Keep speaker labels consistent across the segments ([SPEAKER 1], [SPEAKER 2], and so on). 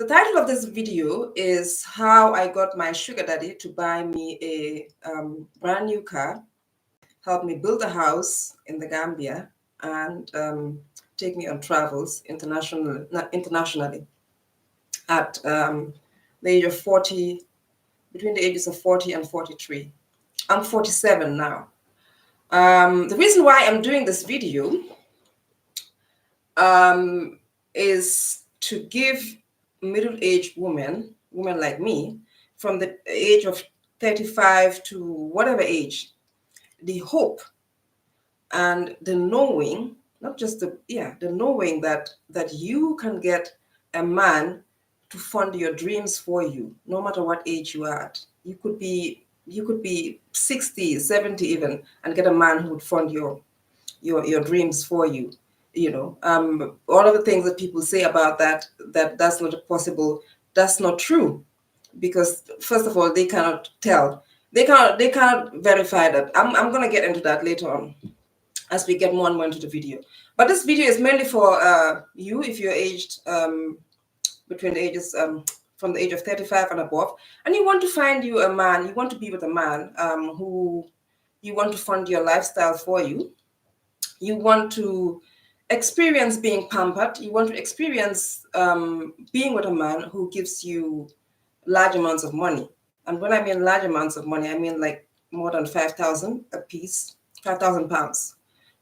[SPEAKER 1] The title of this video is how I got my sugar daddy to buy me a brand new car, help me build a house in the Gambia, and take me on travels internationally at the age of 40, between the ages of 40 and 43. I'm 47 now. The reason why I'm doing this video is to give middle-aged women like me, from the age of 35 to whatever age, the hope and the knowing, not just the knowing that you can get a man to fund your dreams for you, no matter what age you are at. You could be 60, 70 even, and get a man who would fund your dreams for you. All of the things that people say about that's not possible, that's not true, because first of all, they cannot tell, they cannot verify that. I'm going to get into that later on as we get more and more into the video. But this video is mainly for you if you're aged between the ages from the age of 35 and above, and you want to find you a man, you want to be with a man who you want to fund your lifestyle for you. You want to experience being pampered. You want to experience being with a man who gives you large amounts of money. And when I mean large amounts of money, I mean like more than 5,000 a piece, 5,000 pounds,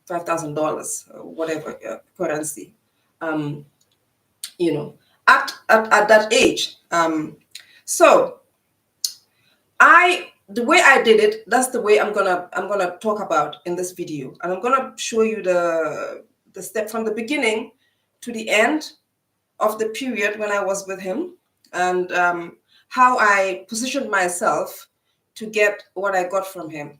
[SPEAKER 1] $5,000, whatever currency. At that age. So the way I did it, that's the way I'm gonna talk about in this video, and I'm gonna show you the step from the beginning to the end of the period when I was with him, and how I positioned myself to get what I got from him,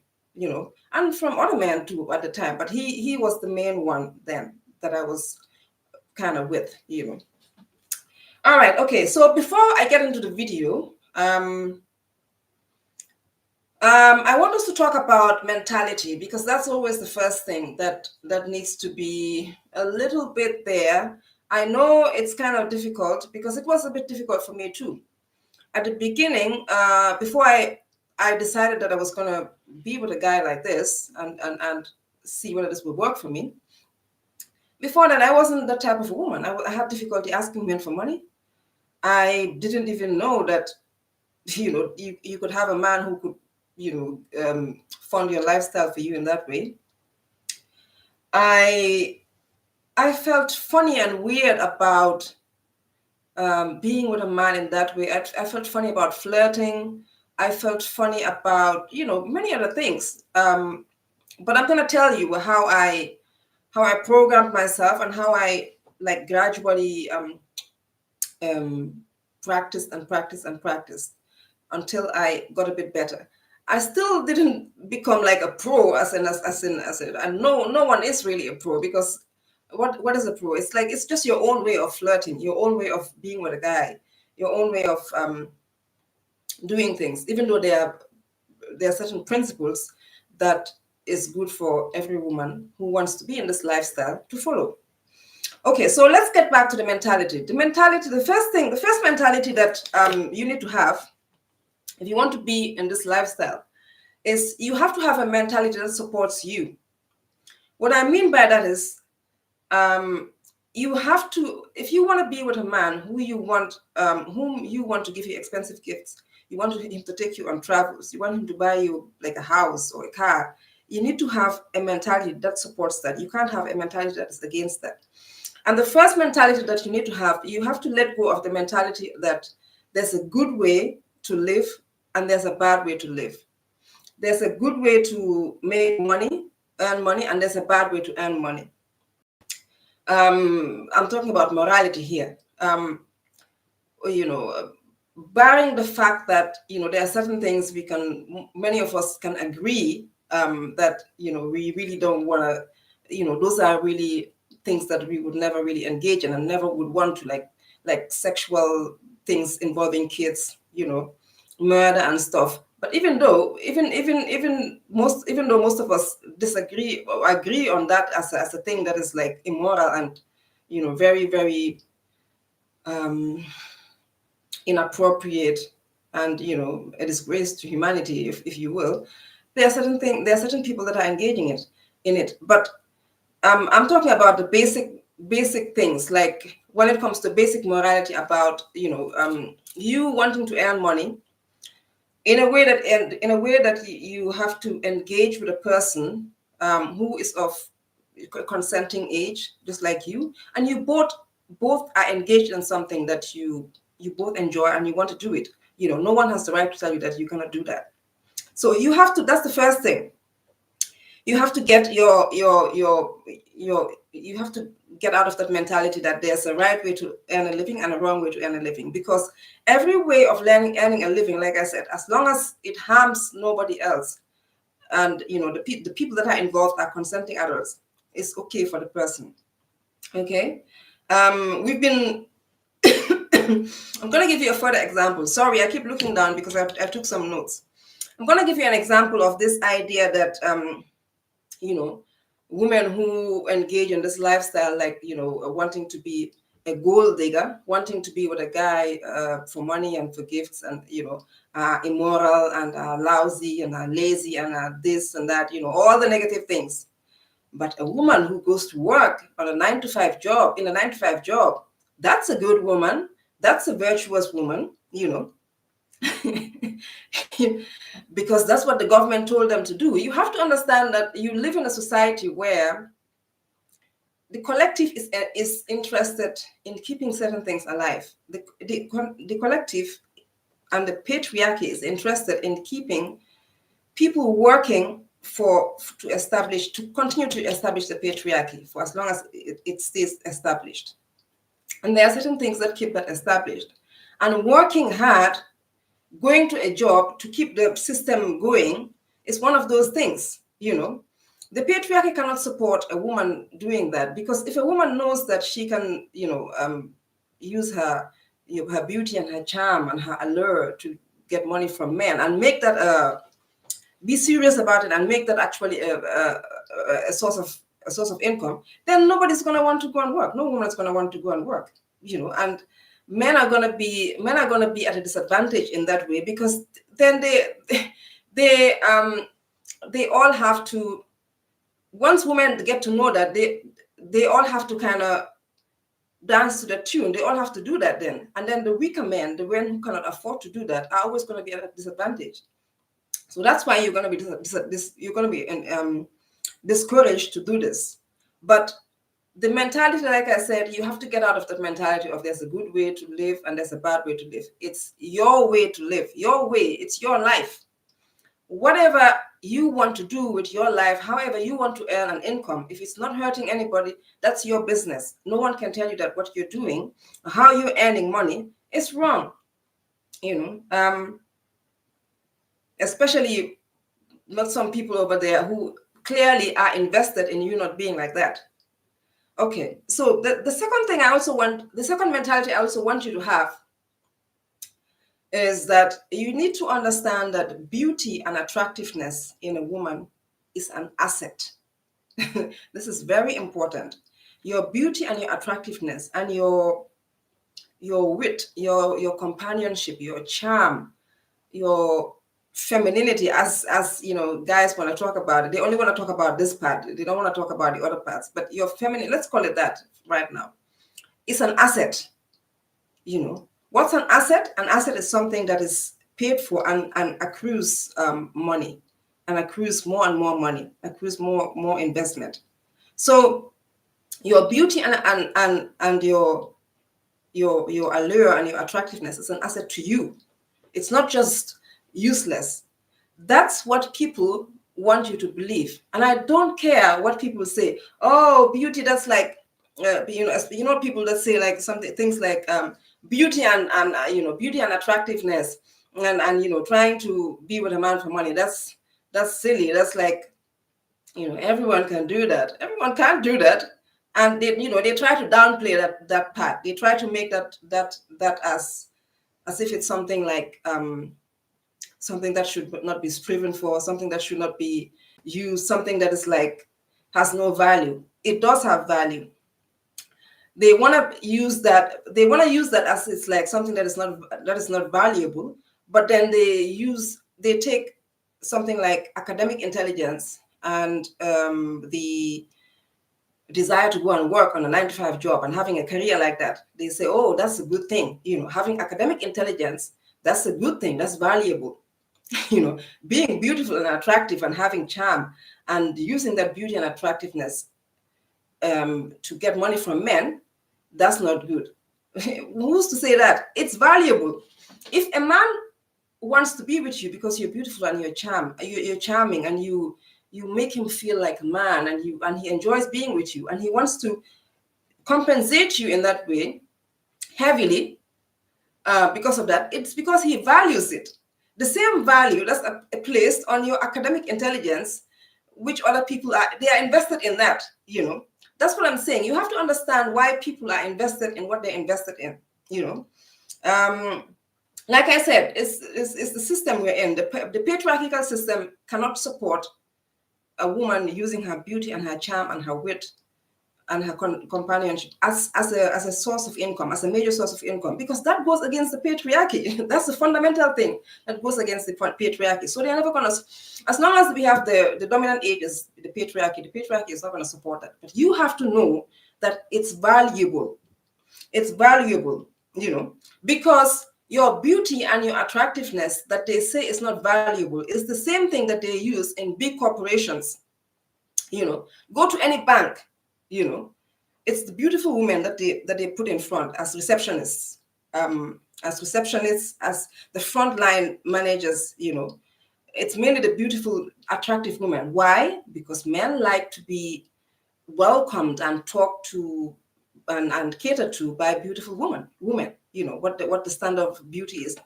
[SPEAKER 1] and from other men too at the time, but he was the main one then that I was kind of with, All right, okay, so before I get into the video, I want us to talk about mentality, because that's always the first thing that needs to be a little bit there. I know it's kind of difficult, because it was a bit difficult for me too. At the beginning, before I decided that I was going to be with a guy like this and see whether this would work for me. Before that, I wasn't that type of a woman. I had difficulty asking men for money. I didn't even know that, you could have a man who could, fund your lifestyle for you in that way. I felt funny and weird about being with a man in that way. I felt funny about flirting. I felt funny about, many other things. But I'm going to tell you how I programmed myself and how I gradually practiced until I got a bit better. I still didn't become like a pro as in, and no one is really a pro, because what is a pro? It's like, it's just your own way of flirting, your own way of being with a guy, your own way of doing things, even though there are certain principles that is good for every woman who wants to be in this lifestyle to follow. Okay, so let's get back to the mentality. The first mentality that you need to have if you want to be in this lifestyle is you have to have a mentality that supports you. What I mean by that is you have to, if you want to be with a man whom you want to give you expensive gifts, you want him to take you on travels, you want him to buy you like a house or a car, you need to have a mentality that supports that. You can't have a mentality that is against that. And the first mentality that you need to have, you have to let go of the mentality that there's a good way to live and there's a bad way to live. There's a good way to make money, earn money, and there's a bad way to earn money. I'm talking about morality here. Barring the fact that, there are certain things many of us can agree that, we really don't want to, those are really things that we would never really engage in and never would want to, like sexual things involving kids, murder and stuff. But even though most of us disagree or agree on that as a thing that is like immoral and, very, very inappropriate and, you know, a disgrace to humanity, if you will, there are certain people that are engaging in it. But I'm talking about the basic things, like when it comes to basic morality about, you know, you wanting to earn money in a way that, you have to engage with a person who is of consenting age, just like you, and you both are engaged in something that you both enjoy and you want to do it. You know, no one has the right to tell you that you cannot do that. So you have to. That's the first thing. You have to get you have to get out of that mentality that there's a right way to earn a living and a wrong way to earn a living, because every way of earning a living, like I said, as long as it harms nobody else, and, you know, the people that are involved are consenting adults, it's okay for the person. Okay. We've been I'm going to give you a further example. Sorry, I keep looking down because I took some notes. I'm going to give you an example of this idea that you know, women who engage in this lifestyle, like, you know, wanting to be a gold digger, wanting to be with a guy for money and for gifts, and, you know, immoral and lousy and lazy and this and that, you know, all the negative things. But a woman who goes to work on a 9 to 5 job, in a 9 to 5 job, that's a good woman. That's a virtuous woman, you know. Because that's what the government told them to do. You have to understand that you live in a society where the collective is interested in keeping certain things alive. The collective and the patriarchy is interested in keeping people working to continue to establish the patriarchy for as long as it stays established. And there are certain things that keep that established. And working hard, going to a job to keep the system going, is one of those things, you know. The patriarchy cannot support a woman doing that, because if a woman knows that she can, you know, use her beauty and her charm and her allure to get money from men and make that be serious about it and make that actually a source of income, then nobody's going to want to go and work. No woman's going to want to go and work, you know. And men are going to be at a disadvantage in that way, because then they all have to, once women get to know that, they all have to kind of dance to the tune. They all have to do that then. And then the weaker men, the men who cannot afford to do that, are always going to be at a disadvantage. So that's why you're going to be discouraged to do this. But the mentality, like I said, you have to get out of that mentality of there's a good way to live and there's a bad way to live. It's your way to live, your way. It's your life. Whatever you want to do with your life, however you want to earn an income, if it's not hurting anybody, that's your business. No one can tell you that what you're doing, how you're earning money, is wrong. You know, especially not some people over there who clearly are invested in you not being like that. Okay, so the second thing the second mentality I also want you to have is that you need to understand that beauty and attractiveness in a woman is an asset. This is very important. Your beauty and your attractiveness and your wit, your companionship, your charm, your femininity, as you know, guys want to talk about it. They only want to talk about this part. They don't want to talk about the other parts. But your feminine, let's call it that right now, it's an asset. You know, what's an asset? An asset is something that is paid for and accrues money, and accrues more and more money, accrues more investment. So your beauty and your allure and your attractiveness is an asset to you. It's not just useless. That's what people want you to believe. And I don't care what people say. Oh, beauty, that's like, you know, people that say like things like beauty and beauty and attractiveness and you know, trying to be with a man for money. That's silly. That's like, you know, everyone can do that. Everyone can't do that. And they try to downplay that part. They try to make that as if it's something like something that should not be striven for, something that should not be used, something that is like has no value. It does have value. They want to use that. They want to use that as it's like something that is not valuable. But then they take something like academic intelligence and the desire to go and work on a 9 to 5 job and having a career like that. They say, oh, that's a good thing. Having academic intelligence, that's a good thing. That's valuable. Being beautiful and attractive and having charm and using that beauty and attractiveness to get money from men, that's not good. Who's to say that? It's valuable. If a man wants to be with you because you're beautiful and you're charming, and you make him feel like a man, and he enjoys being with you, and he wants to compensate you in that way heavily because of that, it's because he values it. The same value that's placed on your academic intelligence, which other people they are invested in that. That's what I'm saying. You have to understand why people are invested in what they're invested in. Like I said, it's the system we're in. The patriarchal system cannot support a woman using her beauty and her charm and her wit and her companionship as a source of income, as a major source of income, because that goes against the patriarchy. That's the fundamental thing that goes against the patriarchy. So they're never going to, as long as we have the dominant age is the patriarchy is not going to support that. But you have to know that it's valuable. It's valuable, because your beauty and your attractiveness that they say is not valuable is the same thing that they use in big corporations. Go to any bank, it's the beautiful women that they put in front as receptionists, as the frontline managers. It's mainly the beautiful, attractive women. Why? Because men like to be welcomed and talked to and catered to by beautiful women. What the standard of beauty is,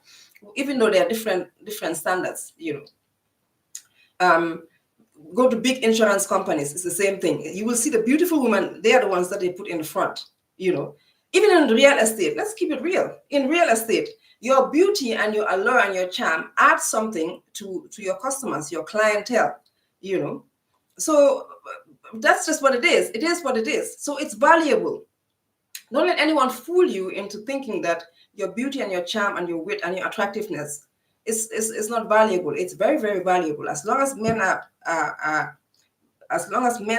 [SPEAKER 1] even though there are different standards. Go to big insurance companies, it's the same thing. You will see the beautiful women, they are the ones that they put in the front. Even in real estate, let's keep it real. In real estate, your beauty and your allure and your charm add something to your customers, your clientele. So that's just what it is. It is what it is. So it's valuable. Don't let anyone fool you into thinking that your beauty and your charm and your wit and your attractiveness is not valuable. It's very, very valuable. As long as men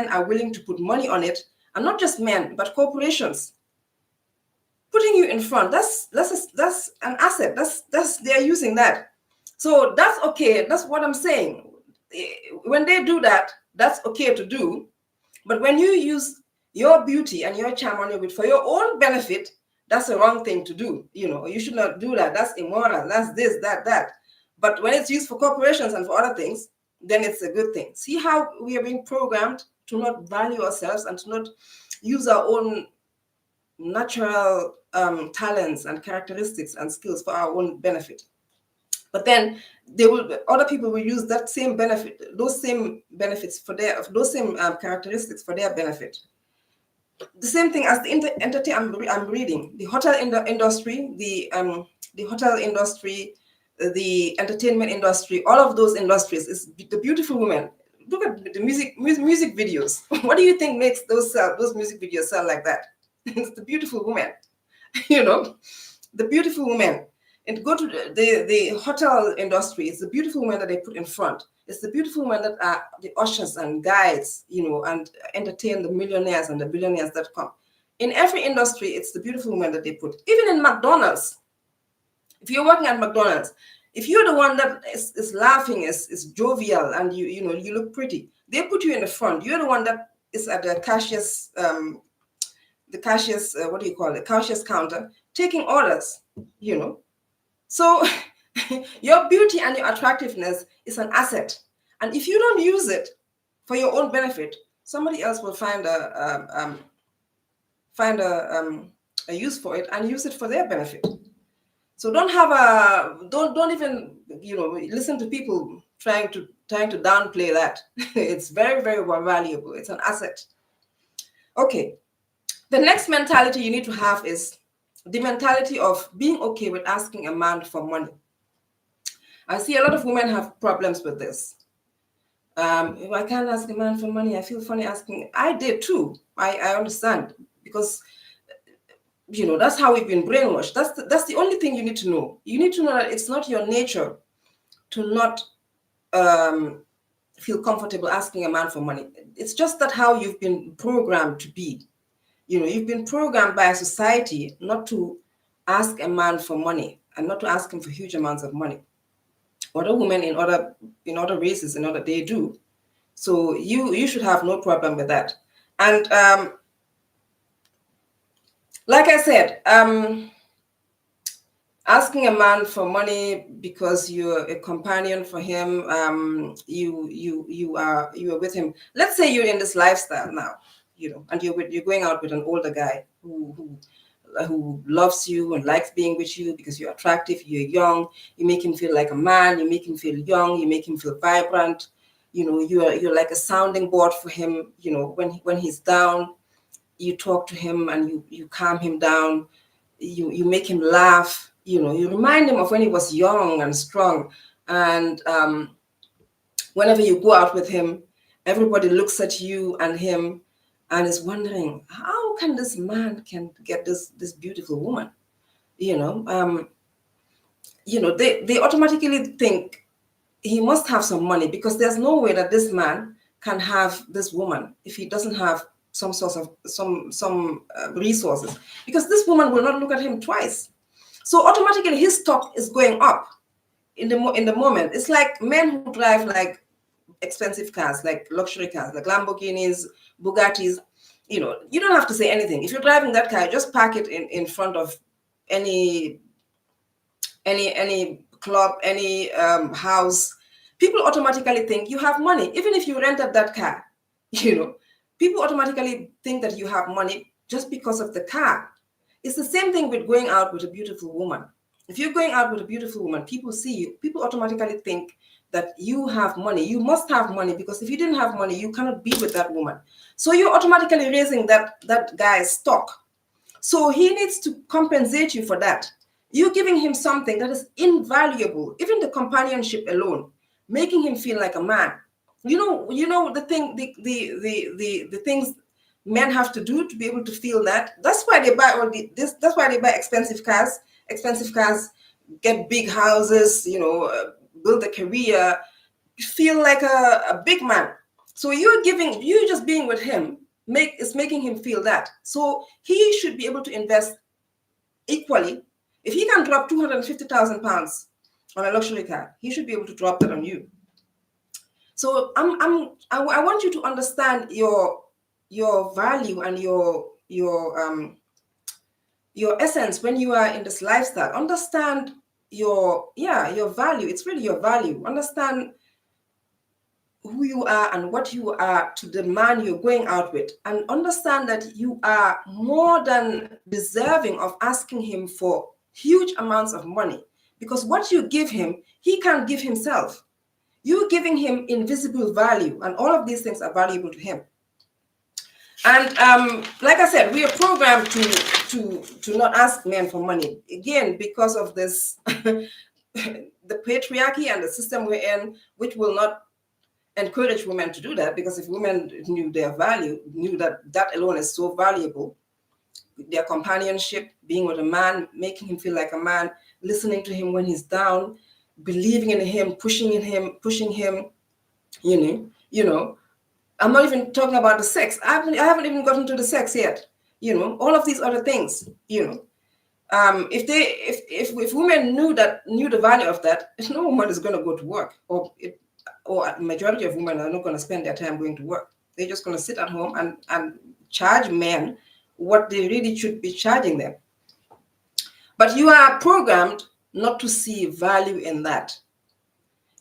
[SPEAKER 1] are willing to put money on it, and not just men, but corporations putting you in front, that's an asset. That's they're using that. So that's okay. That's what I'm saying. When they do that, that's okay to do. But when you use your beauty and your charm on your wit for your own benefit, that's the wrong thing to do. You should not do that. That's immoral. That's this, that. But when it's used for corporations and for other things, then it's a good thing. See how we are being programmed to not value ourselves and to not use our own natural talents and characteristics and skills for our own benefit. But then other people will use that same benefit, those same benefits those same characteristics for their benefit. The same thing as the entertainment. I'm reading the hotel industry, the hotel industry, the entertainment industry. All of those industries is the beautiful women. Look at the music videos. What do you think makes those music videos sell like that? It's the beautiful women. The beautiful women. And go to the hotel industry. It's the beautiful women that they put in front. It's the beautiful women that are the ushers and guides, and entertain the millionaires and the billionaires that come. In every industry, it's the beautiful women that they put. Even in McDonald's, if you're working at McDonald's, if you're the one that is laughing, is jovial, and you look pretty, they put you in the front. You're the one that is at the cashier's, what do you call it? Cashier's counter, taking orders, So your beauty and your attractiveness is an asset. And if you don't use it for your own benefit, somebody else will find a use for it and use it for their benefit. So don't even listen to people trying to downplay that. It's very, very valuable. It's an asset. Okay. The next mentality you need to have is the mentality of being okay with asking a man for money. I see a lot of women have problems with this. If I can't ask a man for money, I feel funny asking. I did too. I understand, because That's how we've been brainwashed. That's the only thing you need to know. You need to know that it's not your nature to not feel comfortable asking a man for money. It's just that how you've been programmed to be. You've been programmed by a society not to ask a man for money and not to ask him for huge amounts of money. Other women in other races, in other they do. So you should have no problem with that. And like I said, asking a man for money because you're a companion for him, you are with him. Let's say you're in this lifestyle now, and you're going out with an older guy who loves you and likes being with you because you're attractive, you're young, you make him feel like a man, you make him feel young, you make him feel vibrant. You're like a sounding board for him. When he's down, you talk to him and you calm him down. You make him laugh. You remind him of when he was young and strong. And whenever you go out with him, everybody looks at you and him and is wondering, how can this man can get this beautiful woman? They automatically think he must have some money, because there's no way that this man can have this woman if he doesn't have some source of some resources, because this woman will not look at him twice. So automatically his stock is going up in the moment. It's like men who drive like expensive cars, like luxury cars, like Lamborghinis, Bugattis. You don't have to say anything. If you're driving that car, just park it in front of any club, any house. People automatically think you have money. Even if you rented that car, people automatically think that you have money just because of the car. It's the same thing with going out with a beautiful woman. If you're going out with a beautiful woman, people see you, people automatically think that you have money. You must have money, because if you didn't have money, you cannot be with that woman. So you're automatically raising that guy's stock. So he needs to compensate you for that. You're giving him something that is invaluable, even the companionship alone, making him feel like a man. The things men have to do to be able to feel that. That's why they buy that's why they buy expensive cars. Expensive cars, get big houses, build a career, feel like a big man. So you just being with him is making him feel that. So he should be able to invest equally. If he can drop 250,000 pounds on a luxury car, he should be able to drop that on you. So I want you to understand your value and your essence when you are in this lifestyle. Understand your value. It's really your value. Understand who you are and what you are to the man you're going out with, and understand that you are more than deserving of asking him for huge amounts of money, because what you give him, he can't give himself. You're giving him invisible value, and all of these things are valuable to him. And like I said, we are programmed to not ask men for money, again, because of this the patriarchy and the system we're in, which will not encourage women to do that. Because if women knew their value, knew that alone is so valuable, their companionship, being with a man, making him feel like a man, listening to him when he's down, believing in him, pushing him, I'm not even talking about the sex. I haven't even gotten to the sex yet. All of these other things. If women knew the value of that, no woman is going to go to work, or a majority of women are not going to spend their time going to work. They're just going to sit at home and charge men what they really should be charging them. But you are programmed not to see value in that.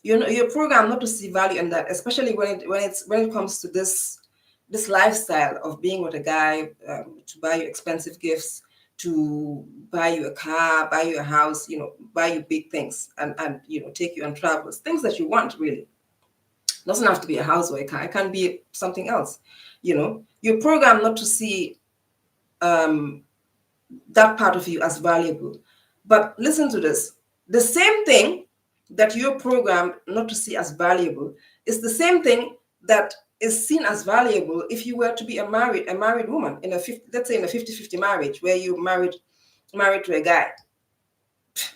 [SPEAKER 1] You're programmed not to see value in that, especially when it comes to this lifestyle of being with a guy, to buy you expensive gifts, to buy you a car, buy you a house, buy you big things, and take you on travels, things that you want. Really, it doesn't have to be a house or a car. It can be something else. You're programmed not to see that part of you as valuable. But listen to this: the same thing that you're programmed not to see as valuable is the same thing that is seen as valuable if you were to be a married woman in a 50, let's say in a 50-50 marriage where you married to a guy.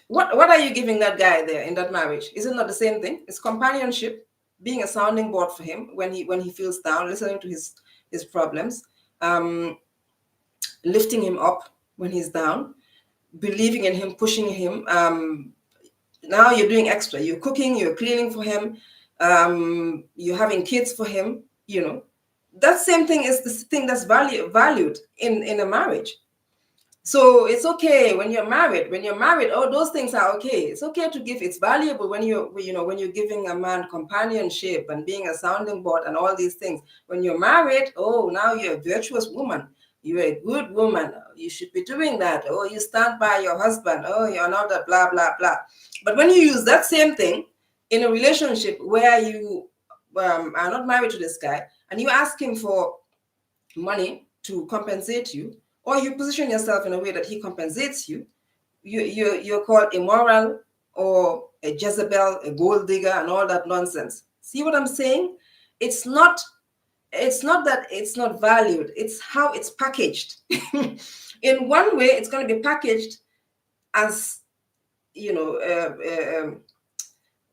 [SPEAKER 1] What are you giving that guy there in that marriage? Is it not the same thing? It's companionship, being a sounding board for him when he feels down, listening to his problems, lifting him up when he's down, believing in him, pushing him. Now you're doing extra. You're cooking, you're cleaning for him, you're having kids for him. You know, that same thing is the thing that's valued in a marriage. So it's okay when you're married. When you're married, oh, those things are okay. It's okay to give. It's valuable when when you're giving a man companionship and being a sounding board and all these things. When you're married, oh, now you're a virtuous woman. You're a good woman. You should be doing that. Oh, you stand by your husband. Oh, you're not that blah blah blah. But when you use that same thing in a relationship where you are not married to this guy and you ask him for money to compensate you, or you position yourself in a way that he compensates you, you're called immoral or a Jezebel, a gold digger, and all that nonsense. See what I'm saying? It's not that it's not valued, it's how it's packaged. In one way, it's going to be packaged as,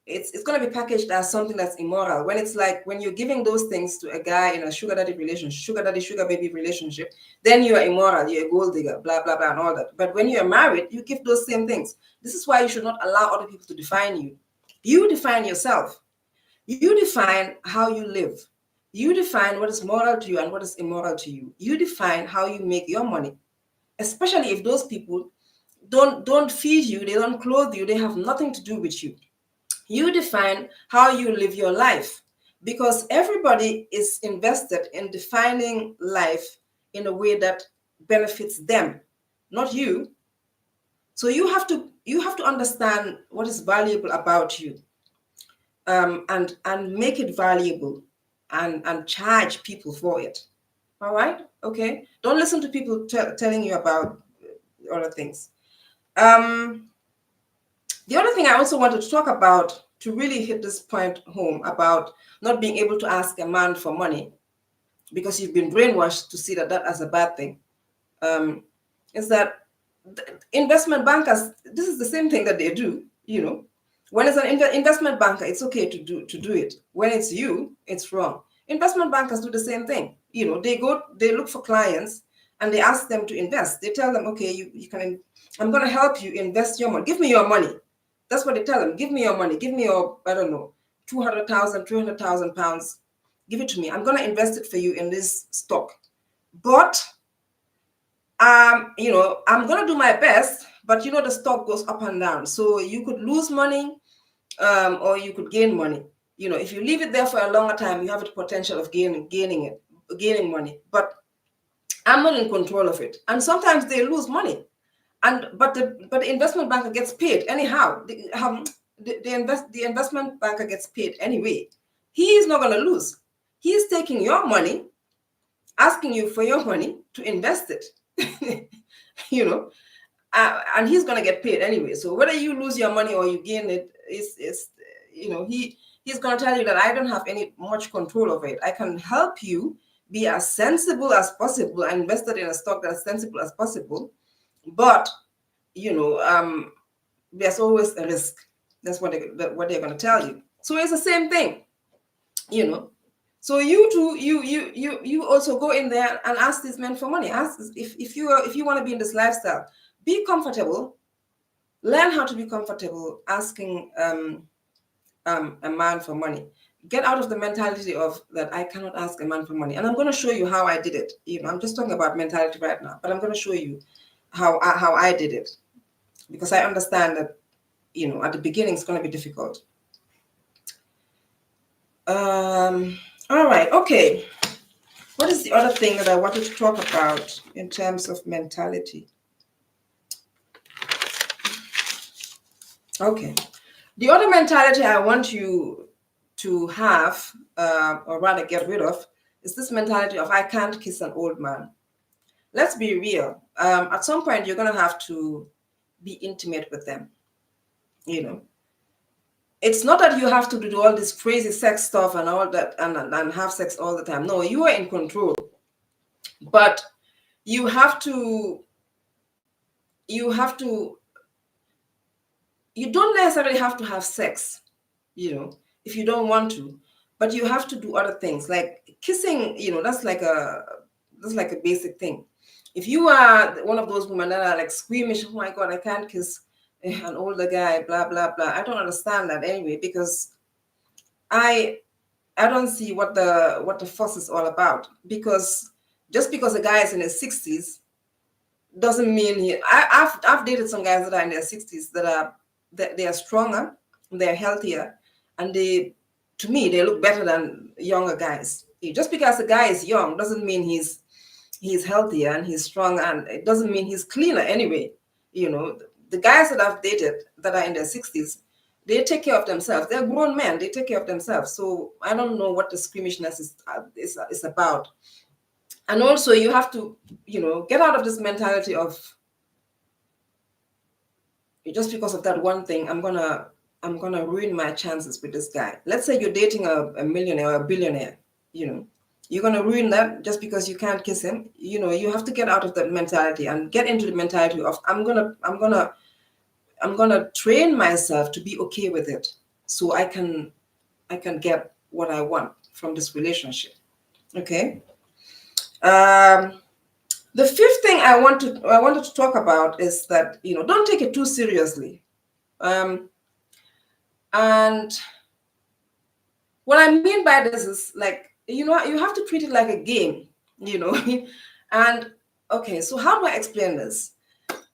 [SPEAKER 1] it's going to be packaged as something that's immoral. When it's like when you're giving those things to a guy in a sugar daddy relationship, sugar baby relationship, then you are immoral, you're a gold digger, blah blah blah, and all that. But when you're married, you give those same things. This is why you should not allow other people to define you. You define yourself. You define how you live. You define what is moral to you and what is immoral to you. You define how you make your money, especially if those people don't feed you, they don't clothe you, they have nothing to do with you. You define how you live your life, because everybody is invested in defining life in a way that benefits them, not you. So you have to understand what is valuable about you, and make it valuable, and charge people for it. All right, okay. Don't listen to people telling you about other things. The other thing I also wanted to talk about, to really hit this point home about not being able to ask a man for money because you've been brainwashed to see that as a bad thing, is that investment bankers, this is the same thing that they do. When it's an investment banker, it's okay to do it. When it's you, it's wrong. Investment bankers do the same thing. They look for clients and they ask them to invest. They tell them, okay, you can, I'm going to help you invest your money. Give me your money. That's what they tell them. Give me your money. Give me your, I don't know, 200,000, 300,000 pounds. Give it to me. I'm going to invest it for you in this stock. But, I'm going to do my best, but the stock goes up and down. So you could lose money, or you could gain money. If you leave it there for a longer time, you have the potential of gaining money. But I'm not in control of it. And sometimes they lose money. But the investment banker gets paid anyhow. The investment banker gets paid anyway. He is not going to lose. He is taking your money, asking you for your money to invest it. And he's going to get paid anyway. So whether you lose your money or you gain it, he's going to tell you that I don't have any much control over it. I can help you be as sensible as possible and invested in a stock that's sensible as possible. But, there's always a risk. That's what they're going to tell you. So it's the same thing, So you too, you also go in there and ask these men for money. Ask if you want to be in this lifestyle, be comfortable. Learn how to be comfortable asking a man for money. Get out of the mentality of that I cannot ask a man for money. And I'm going to show you how I did it. I'm just talking about mentality right now, but I'm going to show you how I did it, because I understand that at the beginning it's going to be difficult. All right, okay. What is the other thing that I wanted to talk about in terms of mentality? Okay, the other mentality I want you to have, or rather get rid of, is this mentality of I can't kiss an old man. Let's be real. At some point, you're going to have to be intimate with them. It's not that you have to do all this crazy sex stuff and all that and have sex all the time. No, you are in control. But you have to, you have to, you don't necessarily have to have sex, if you don't want to, but you have to do other things like kissing. That's like a basic thing. If you are one of those women that are like squeamish, oh my God, I can't kiss an older guy, blah blah blah. I don't understand that anyway, because I don't see what the fuss is all about. Because just because a guy is in his 60s doesn't mean I've dated some guys that are in their 60s that they are stronger, they're healthier, and to me they look better than younger guys. Just because a guy is young doesn't mean he's healthier and he's strong, and it doesn't mean he's cleaner anyway. The guys that I've dated that are in their 60s, they take care of themselves. They're grown men, they take care of themselves. So I don't know what the squeamishness is about. And also you have to, get out of this mentality of, just because of that one thing, I'm gonna ruin my chances with this guy. Let's say you're dating a millionaire or a billionaire, you're gonna ruin that just because you can't kiss him. You have to get out of that mentality and get into the mentality of, I'm gonna train myself to be okay with it, so I can get what I want from this relationship. Okay. The fifth thing I wanted to talk about is that, don't take it too seriously. And what I mean by this is, like, you have to treat it like a game, and okay, so how do I explain this?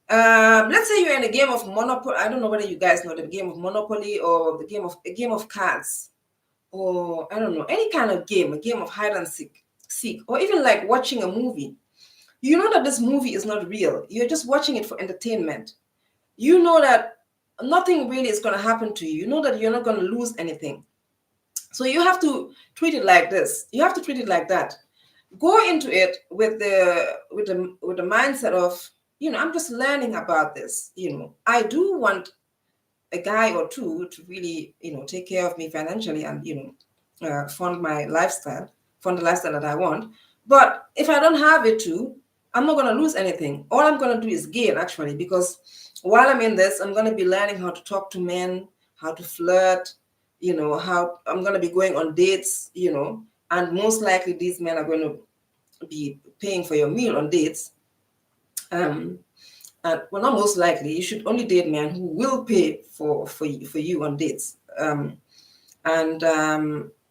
[SPEAKER 1] Let's say you're in a game of Monopoly. I don't know whether you guys know the game of Monopoly, or a game of cards, or I don't know, any kind of game, a game of hide and seek, or even like watching a movie. You know that this movie is not real. You're just watching it for entertainment. You know that nothing really is going to happen to you. You know that you're not going to lose anything. So you have to treat it like this. You have to treat it like that. Go into it with the mindset of, I'm just learning about this. I do want a guy or two to really, take care of me financially and, fund the lifestyle that I want. But if I don't have it too, I'm not going to lose anything. All I'm going to do is gain, actually, because while I'm in this, I'm going to be learning how to talk to men, how to flirt, how I'm going to be going on dates, and most likely these men are going to be paying for your meal on dates. And well, not most likely. You should only date men who will pay for you on dates.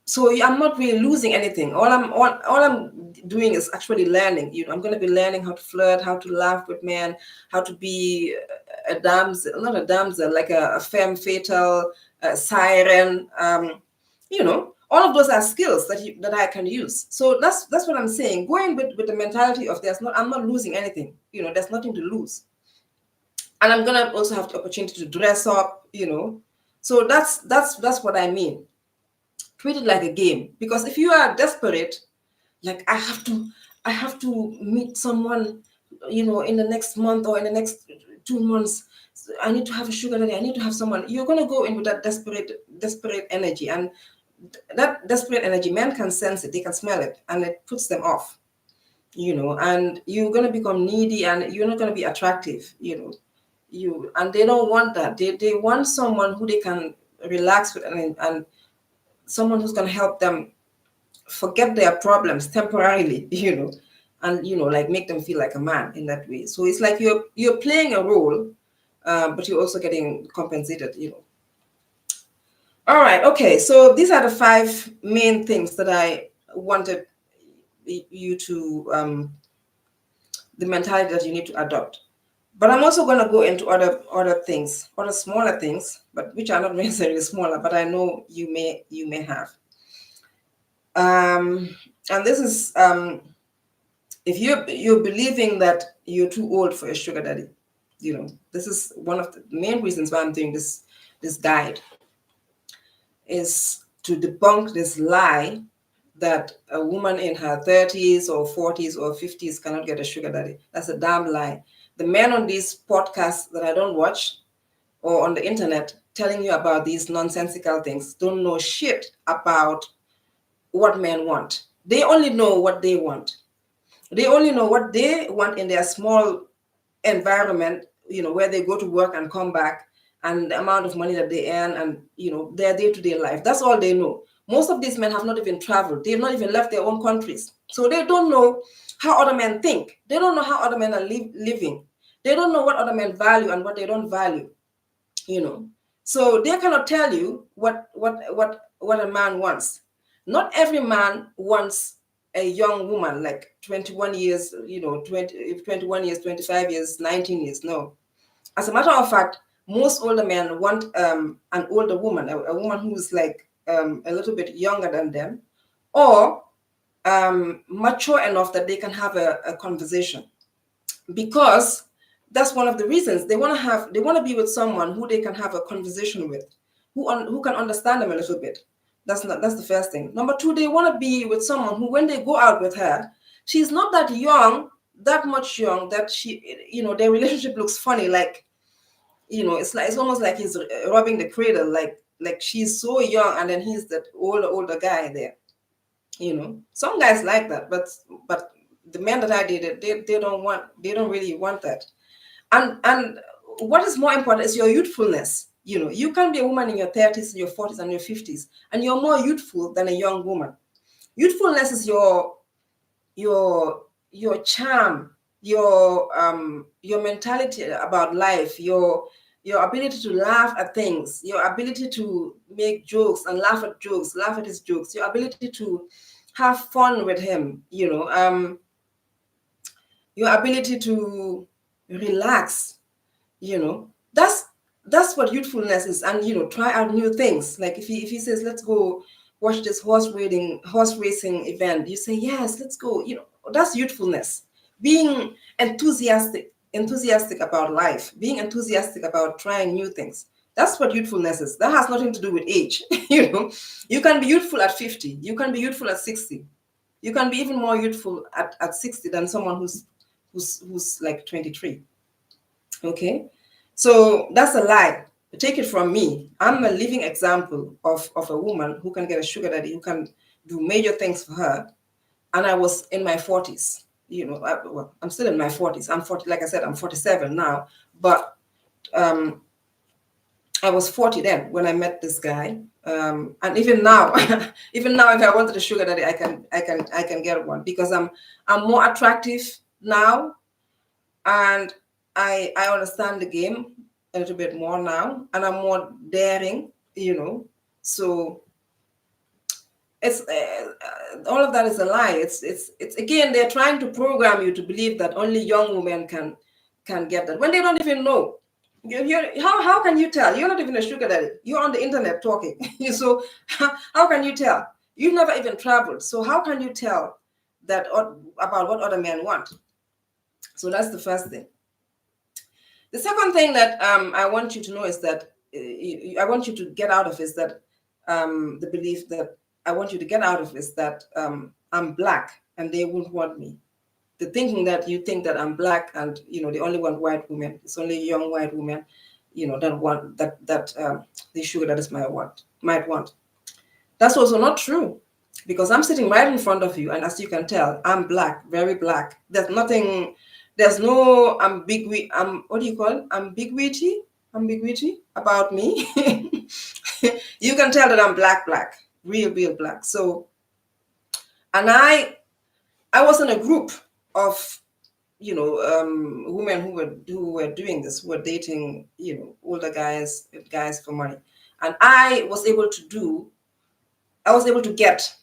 [SPEAKER 1] So I'm not really losing anything. All I'm doing is actually learning. I'm going to be learning how to flirt, how to laugh with men, how to be a damsel, not a damsel, like a femme fatale, a siren. All of those are skills that I can use. So that's what I'm saying. Going with the mentality of I'm not losing anything. There's nothing to lose. And I'm gonna also have the opportunity to dress up. So that's what I mean. Treat it like a game, because if you are desperate, like I have to meet someone, in the next month or in the next 2 months, I need to have a sugar daddy, I need to have someone, you're going to go in with that desperate energy, and that desperate energy, men can sense it, they can smell it, and it puts them off, and you're going to become needy, and you're not going to be attractive, and they don't want that. They want someone who they can relax with, and someone who's going to help them forget their problems temporarily, and like make them feel like a man in that way. So it's like you're playing a role, but you're also getting compensated. All right, okay. So these are the 5 main things that I wanted you to the mentality that you need to adopt. But I'm also going to go into other things, other smaller things, but which are not necessarily smaller, but I know you may have. And this is if you're believing that you're too old for a sugar daddy, this is one of the main reasons why I'm doing this guide, is to debunk this lie that a woman in her 30s or 40s or 50s cannot get a sugar daddy. That's a damn lie. The men on these podcasts that I don't watch or on the internet, telling you about these nonsensical things don't know shit about what men want. They only know what they want. They only know what they want in their small environment, where they go to work and come back, and the amount of money that they earn, and their day-to-day life. That's all they know. Most of these men have not even traveled. They've not even left their own countries. So they don't know how other men think. They don't know how other men are living. They don't know what other men value and what they don't value. So they cannot tell you what a man wants. Not every man wants a young woman like 21 years, 21 years, 25 years, 19 years. No. As a matter of fact, most older men want an older woman, a woman who's like a little bit younger than them, or mature enough that they can have a conversation. Because that's one of the reasons they want to be with someone who they can have a conversation with, who can understand them a little bit. That's the first thing. Number two, they want to be with someone who, when they go out with her, she's not that much young that their relationship looks funny. Like, it's almost like he's robbing the cradle. Like she's so young, and then he's that older guy there. Some guys like that, but the men that I dated, they don't really want that. And what is more important is your youthfulness. You can be a woman in your 30s, your 40s, and your 50s, and you're more youthful than a young woman. Youthfulness is your charm, your mentality about life, your ability to laugh at things, your ability to make jokes and laugh at his jokes, your ability to have fun with him, your ability to relax, that's what youthfulness is. And try out new things. Like if he says, let's go watch this horse racing event, you say, yes, let's go. That's youthfulness. Being enthusiastic about life, being enthusiastic about trying new things. That's what youthfulness is. That has nothing to do with age. You can be youthful at 50, you can be youthful at 60, you can be even more youthful at 60 than someone who's like 23. Okay, so that's a lie. Take it from me. I'm a living example of a woman who can get a sugar daddy, who can do major things for her. And I was in my 40s. I'm still in my 40s. I'm 40, like I said, I'm 47 now. But I was 40 then when I met this guy. And even now, if I wanted a sugar daddy, I can get one, because I'm more attractive now, and I understand the game a little bit more now, and I'm more daring, so it's all of that is a lie. It's again, they're trying to program you to believe that only young women can get that, when they don't even know. How can you tell? You're not even a sugar daddy. You're on the internet talking. So how can you tell? You've never even traveled. So how can you tell that about what other men want? So that's the first thing. The second thing that I want you to know is that I want you to get out of is that the belief that I want you to get out of is that I'm black and they won't want me. The thinking that you think that I'm black and they only want white women. It's only young white women, that want that the sugar that is might want. That's also not true, because I'm sitting right in front of you, and as you can tell, I'm black, very black. There's no ambiguity. What do you call ambiguity? Ambiguity about me. You can tell that I'm black, real black. So, and I was in a group of women who were doing this, who were dating older guys for money, and I was able to get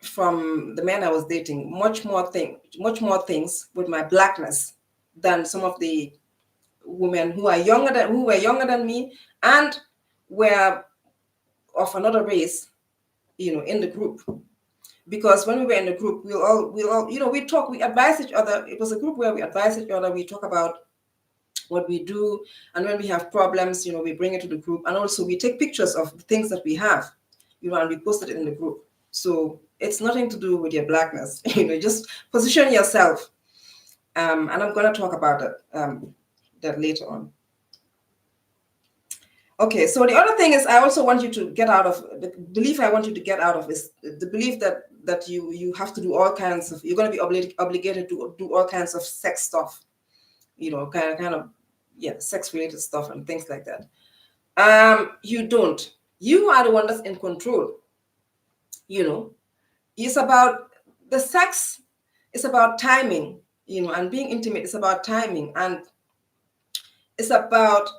[SPEAKER 1] from the men I was dating much more things with my blackness than some of the women who were younger than me and were of another race, in the group. Because when we were in the group, we all we talk, we advise each other. It was a group where we advise each other. We talk about what we do, and when we have problems, we bring it to the group, and also we take pictures of the things that we have, and we post it in the group. So it's nothing to do with your blackness. Just position yourself, and I'm going to talk about that later on. Okay, so the other thing is, I also want you to get out of the belief. I want you to get out of is the belief that you have to do all kinds of. You're going to be obligated to do all kinds of sex stuff. Kind of, yeah, sex related stuff and things like that. You don't. You are the one that's in control. You know, it's about the sex. It's about timing. And being intimate is about timing, and it's about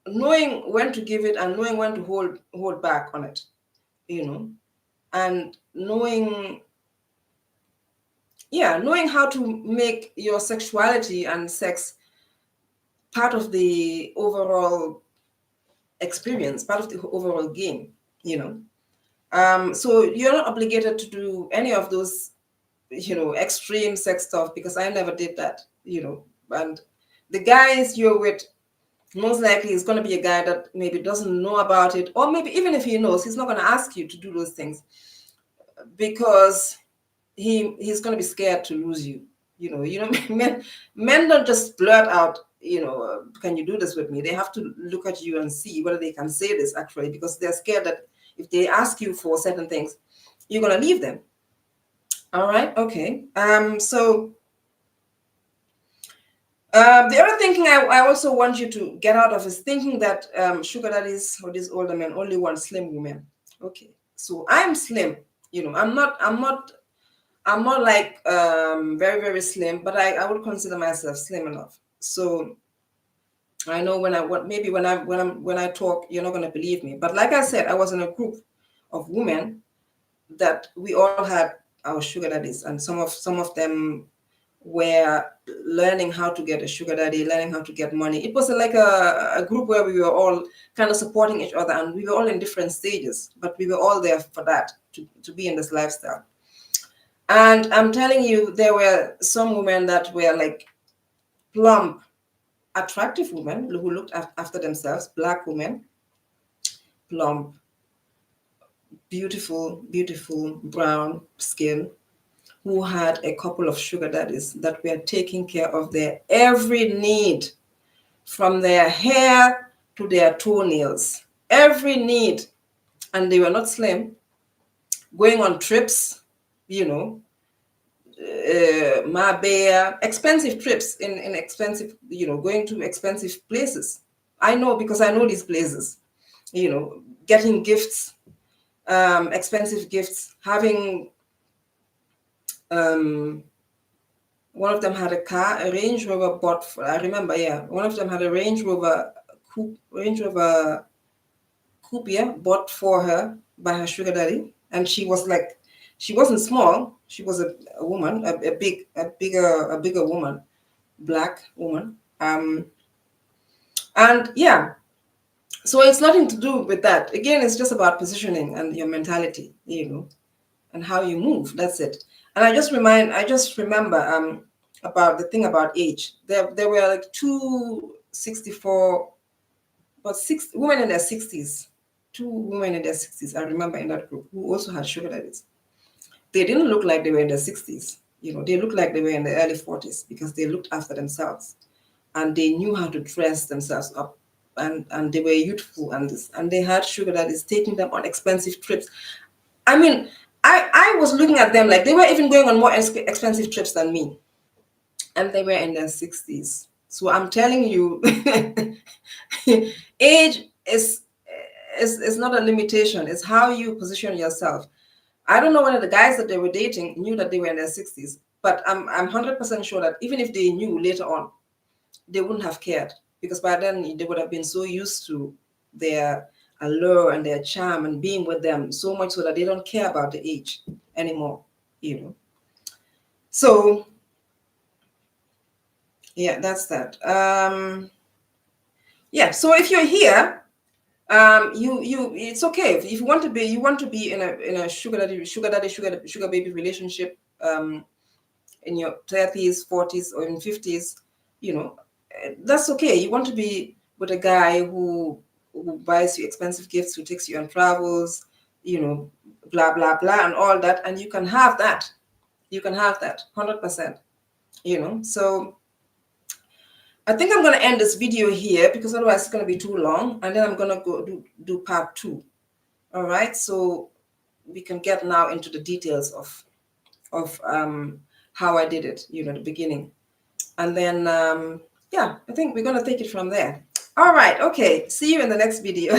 [SPEAKER 1] knowing when to give it and knowing when to hold back on it. You know and knowing how to make your sexuality and sex part of the overall experience, part of the overall game. you know so you're not obligated to do any of those extreme sex stuff, because I never did that. And the guys you're with, most likely is going to be a guy that maybe doesn't know about it, or maybe even if he knows, he's not going to ask you to do those things, because he's going to be scared to lose you. Men don't just blurt out, can you do this with me? They have to look at you and see whether they can say this actually, because they're scared that if they ask you for certain things, you're going to leave them. All right. Okay. The other thinking I also want you to get out of is thinking that sugar daddies or these older men only want slim women. Okay. So I'm slim. I'm not like very, very slim, but I would consider myself slim enough. So I know when I talk, you're not going to believe me. But like I said, I was in a group of women that we all had our sugar daddies, and some of them were learning how to get a sugar daddy, learning how to get money. It was like a group where we were all kind of supporting each other, and we were all in different stages, but we were all there for that, to be in this lifestyle. And I'm telling you, there were some women that were like plump, attractive women who looked after themselves, black women, plump, beautiful, beautiful brown skin, who had a couple of sugar daddies that were taking care of their every need, from their hair to their toenails, every need. And they were not slim, going on trips, you know, Marbella, expensive trips in expensive, going to expensive places. I know, because I know these places, getting gifts, expensive gifts, having, one of them had a car, a Range Rover bought for, I remember, yeah, one of them had a Range Rover coupe, yeah, bought for her by her sugar daddy. And she was like, she wasn't small, she was a woman, a bigger woman, black woman. And yeah, so it's nothing to do with that. Again, it's just about positioning and your mentality, and how you move. That's it. And I just remember about the thing about age. There were like 264, but six women in their 60s, two women in their 60s, I remember, in that group, who also had sugar daddies. They didn't look like they were in their 60s. They looked like they were in the early 40s, because they looked after themselves and they knew how to dress themselves up, and they were youthful, and they had sugar daddies taking them on expensive trips. I mean, I was looking at them like they were even going on more expensive trips than me, and they were in their 60s. So I'm telling you, age is not a limitation. It's how you position yourself. I don't know whether the guys that they were dating knew that they were in their 60s, but I'm 100% sure that even if they knew later on, they wouldn't have cared, because by then they would have been so used to their allure and their charm and being with them so much, so that they don't care about the age anymore. So yeah, that's that. Yeah, so if you're here, it's okay. If you want to be in a sugar daddy, sugar baby relationship, in your 30s, 40s, or in 50s, that's okay. You want to be with a guy who buys you expensive gifts, who takes you on travels, blah blah blah, and all that, and you can have that. You can have that 100%. So I think I'm going to end this video here because otherwise it's going to be too long. And then I'm going to go do part 2. All right. So we can get now into the details of how I did it, the beginning. And then, yeah, I think we're going to take it from there. All right. Okay. See you in the next video.